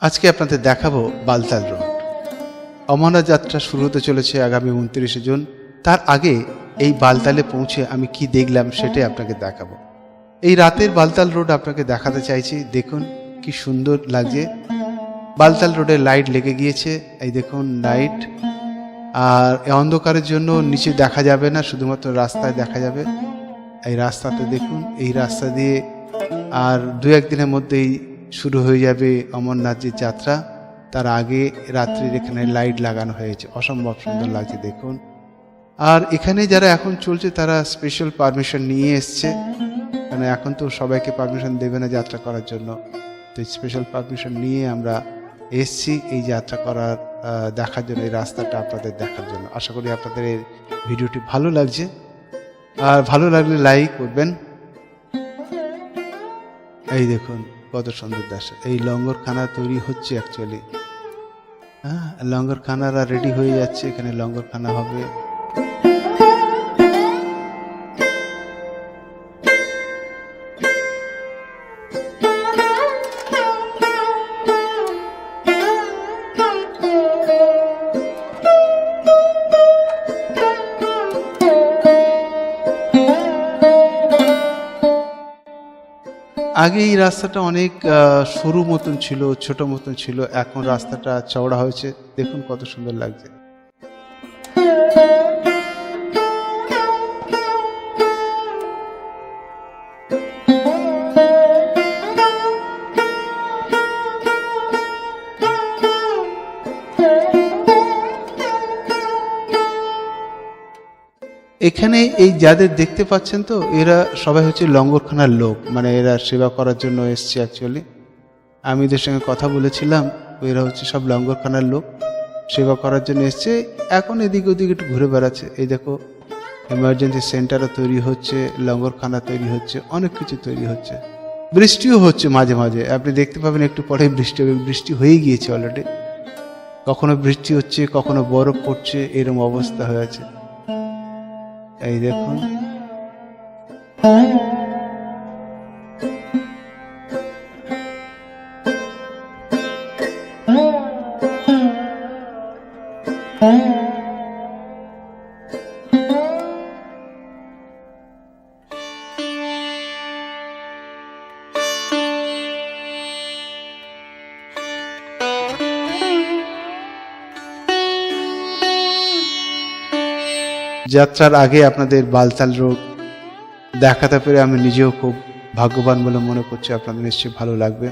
আজকে আপনাদের দেখাবো বালতাল রোড। অমরনাথ যাত্রা শুরু হতে চলেছে আগামী 29শে জুন। তার আগে এই বালতালে পৌঁছে আমি কি দেখলাম সেটাই আপনাকে দেখাবো। এই রাতের বালতাল রোড আপনাকে দেখাতে চাইছি। দেখুন কি সুন্দর লাগছে। বালতাল রোডে লাইট লেগে গিয়েছে, এই দেখুন লাইট। আর এই অন্ধকারের জন্য নিচে দেখা যাবে না, শুধুমাত্র রাস্তায় দেখা যাবে। এই রাস্তাতে দেখুন, এই রাস্তা দিয়ে আর দু একদিনের মধ্যেই শুরু হয়ে যাবে অমরনাথজির যাত্রা। তার আগে রাত্রির এখানে লাইট লাগানো হয়েছে, অসম্ভব সুন্দর লাগছে দেখুন। আর এখানে যারা এখন চলছে তারা স্পেশাল পারমিশন নিয়ে এসছে, মানে এখন তো সবাইকে পারমিশন দেবে না যাত্রা করার জন্য, তো স্পেশাল পারমিশন নিয়ে আমরা এসছি এই যাত্রা করার দেখার জন্য, এই রাস্তাটা আপনাদের দেখার জন্য। আশা করি আপনাদের এই ভিডিওটি ভালো লাগছে, আর ভালো লাগলে লাইক করবেন। এই দেখুন কত সুন্দর দাস। এই লঙ্গরখানা তৈরি হচ্ছে অ্যাকচুয়ালি, হ্যাঁ লঙ্গরখানারা রেডি হয়ে যাচ্ছে, এখানে লঙ্গরখানা হবে। আগে এই রাস্তাটা অনেক সরু মতন ছিল, ছোট মতন ছিল, এখন রাস্তাটা চওড়া হয়েছে। দেখুন কত সুন্দর লাগছে। এখানে এই যাদের দেখতে পাচ্ছেন তো এরা সবাই হচ্ছে লঙ্গরখানার লোক, মানে এরা সেবা করার জন্য এসছে অ্যাকচুয়ালি। আমি এদের সঙ্গে কথা বলেছিলাম, এরা হচ্ছে সব লঙ্গরখানার লোক, সেবা করার জন্য এসছে। এখন এদিক ওদিক একটু ঘুরে বেড়াচ্ছে। এই দেখো এমার্জেন্সি সেন্টারও তৈরি হচ্ছে, লঙ্গরখানা তৈরি হচ্ছে, অনেক কিছু তৈরি হচ্ছে। বৃষ্টিও হচ্ছে মাঝে মাঝে, আপনি দেখতে পাবেন একটু পরে বৃষ্টি হবে। বৃষ্টি হয়ে গিয়েছে অলরেডি, কখনো বৃষ্টি হচ্ছে কখনো বরফ পড়ছে, এরকম অবস্থা হয়েছে। এই দেখুন যাত্রার আগে আপনাদের বালতাল রোড দেখাতে পেরে আমি নিজেও খুব ভাগ্যবান বলে মনে করছি। আপনাদের নিশ্চয়ই ভালো লাগবে।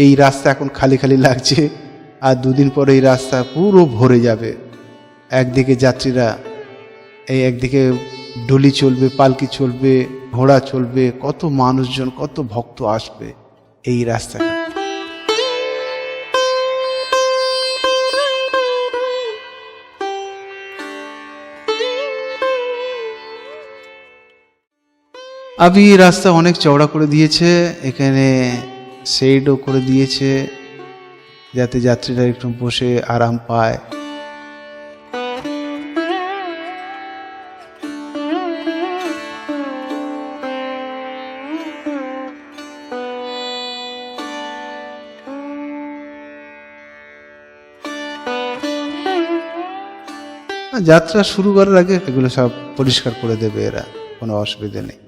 এই রাস্তা এখন খালি খালি লাগছে, আর দুদিন পরে এই রাস্তা পুরো ভরে যাবে। একদিকে যাত্রীরা, এই একদিকে ডলি চলবে, পালকি চলবে, ঘোড়া চলবে, কত মানুষজন কত ভক্ত আসবে এই রাস্তাটা। আবি রাস্তা অনেক চওড়া করে দিয়েছে, এখানে শেডও করে দিয়েছে যাতে যাত্রীরা একটু বসে আরাম পায়। যাত্রা শুরু করার আগে এগুলো সব পরিষ্কার করে দেবে এরা, কোনো অসুবিধা নেই।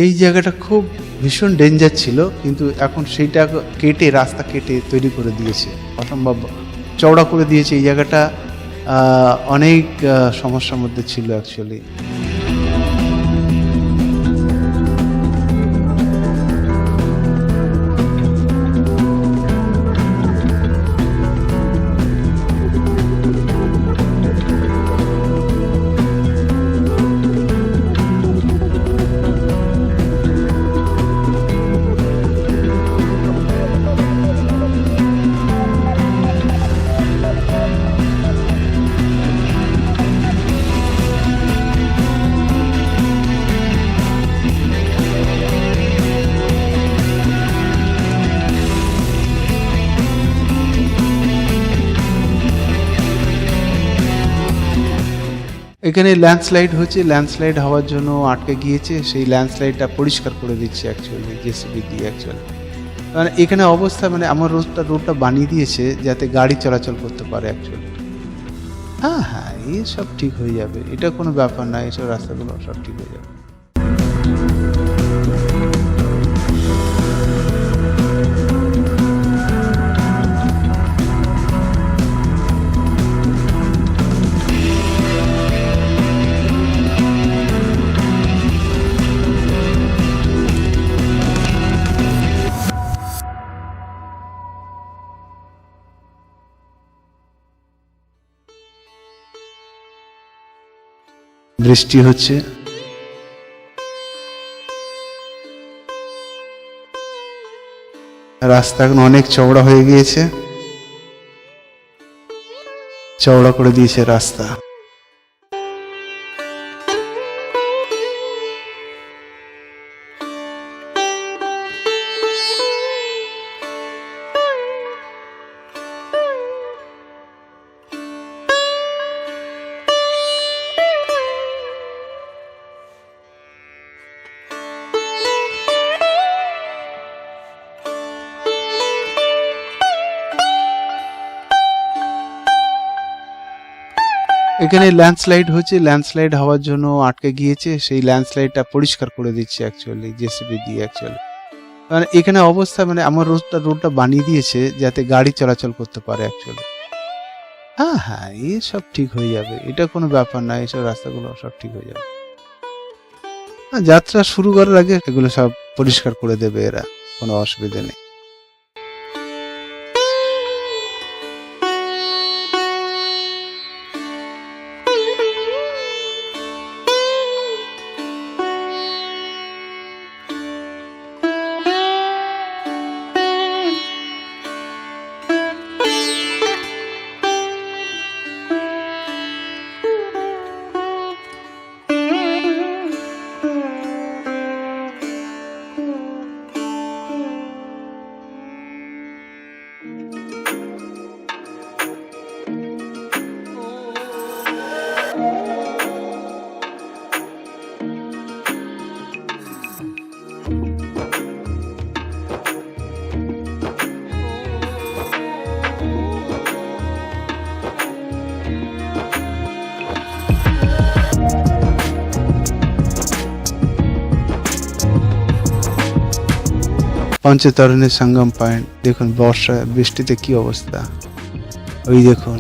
এই জায়গাটা খুব ভীষণ ডেঞ্জার ছিল, কিন্তু এখন সেইটা কেটে, রাস্তা কেটে তৈরি করে দিয়েছে, অসম্ভব চওড়া করে দিয়েছে। এই জায়গাটা অনেক সমস্যার মধ্যে ছিল অ্যাকচুয়ালি। এখানে ল্যান্ডস্লাইড হচ্ছে, ল্যান্ডস্লাইড হওয়ার জন্য আটকে গিয়েছে, সেই ল্যান্ডস্লাইডটা পরিষ্কার করে দিচ্ছে অ্যাকচুয়ালি জেসিবি দিয়ে অ্যাকচুয়ালি। মানে এখানে অবস্থা মানে আমার রোডটা বানিয়ে দিয়েছে যাতে গাড়ি চলাচল করতে পারে অ্যাকচুয়ালি। হ্যাঁ হ্যাঁ, এই সব ঠিক হয়ে যাবে, এটা কোনো ব্যাপার না, এইসব রাস্তাগুলো সব ঠিক হয়ে যাবে। বৃষ্টি হচ্ছে, রাস্তা এখন অনেক চওড়া হয়ে গিয়েছে, চওড়া করে দিয়েছে রাস্তা। এখানে ল্যান্ডস্লাইড হচ্ছে, ল্যান্ডস্লাইড হওয়ার জন্য আটকে গিয়েছে, সেই ল্যান্ডস্লাইডটা পরিষ্কার করে দিচ্ছে অ্যাকচুয়ালি জেসিবি দিয়ে অ্যাকচুয়ালি। মানে এখানে অবস্থা মানে আমার রোডটা বানিয়ে দিয়েছে যাতে গাড়ি চলাচল করতে পারে অ্যাকচুয়ালি। হ্যাঁ হ্যাঁ, এই সব ঠিক হয়ে যাবে, এটা কোনো ব্যাপার না, এইসব রাস্তাগুলো সব ঠিক হয়ে যাবে। যাত্রা শুরু করার আগে এগুলো সব পরিষ্কার করে দেবে এরা, কোনো অসুবিধা নেই। পঞ্চতরণের সঙ্গম পয়েন্ট দেখুন, বর্ষা বৃষ্টিতে কি অবস্থা, ওই দেখুন।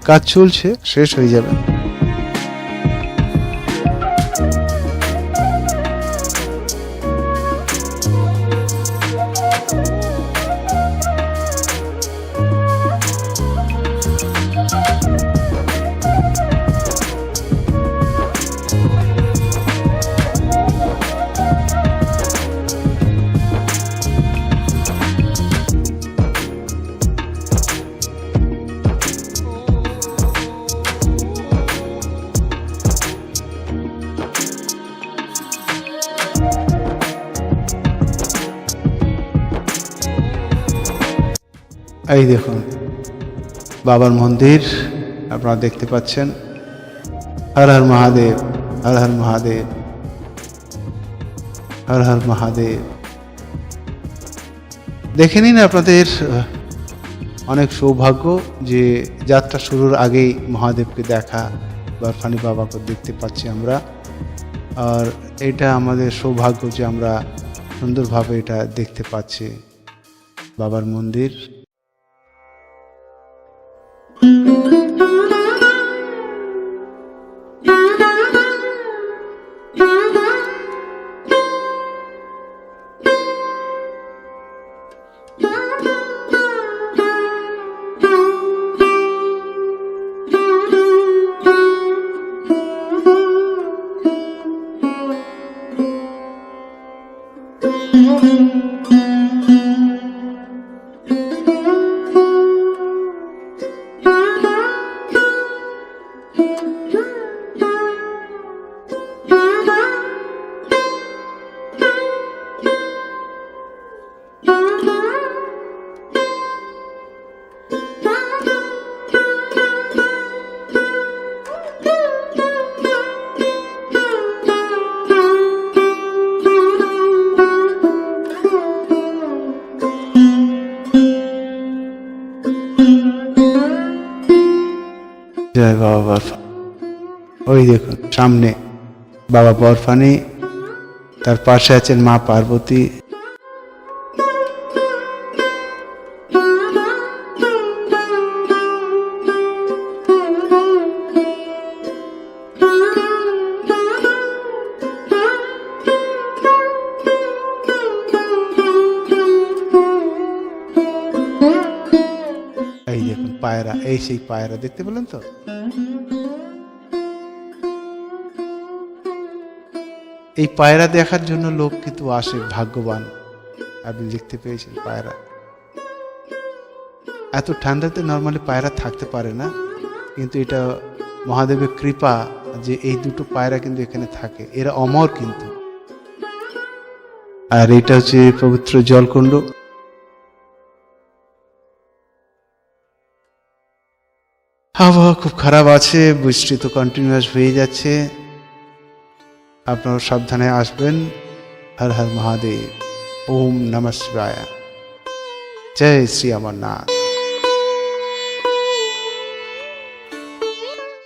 কাজ চলছে, শেষ হয়ে যাবে। এই দেখুন বাবার মন্দির আপনারা দেখতে পাচ্ছেন। হর হর মহাদেব, হর হর মহাদেব, হর হর মহাদেব। দেখে নিন, আপনাদের অনেক সৌভাগ্য যে যাত্রা শুরুর আগেই মহাদেবকে দেখা, বরফানি বাবাকে দেখতে পাচ্ছি আমরা। আর এটা আমাদের সৌভাগ্য যে আমরা সুন্দরভাবে এটা দেখতে পাচ্ছি বাবার মন্দির। জয় বাবা বরফা। ওই দেখুন সামনে বাবা বরফানি, তার পাশে আছেন মা পার্বতী। এই দেখুন পায়রা, এই সেই পায়রা দেখতে পেলেন তো। এই পায়রা দেখার জন্য লোক কিন্তু আসে, ভাগ্যবান। আপনি দেখতে পেয়েছেন পায়রা। এত ঠান্ডাতে নর্মালি পায়রা থাকতে পারে না, কিন্তু এটা মহাদেবের কৃপা যে এই দুটো পায়রা কিন্তু এখানে থাকে। এরা অমর কিন্তু। আর এটা হচ্ছে পবিত্র জলকুণ্ড। আবহাওয়া খুব খারাপ আছে, বৃষ্টি তো কন্টিনিউয়াস হয়ে যাচ্ছে। আপনারা সাবধানে আসবেন। হর হর মহাদেব। ওম নমঃ শিবায়। জয় শ্রী অমরনাথ।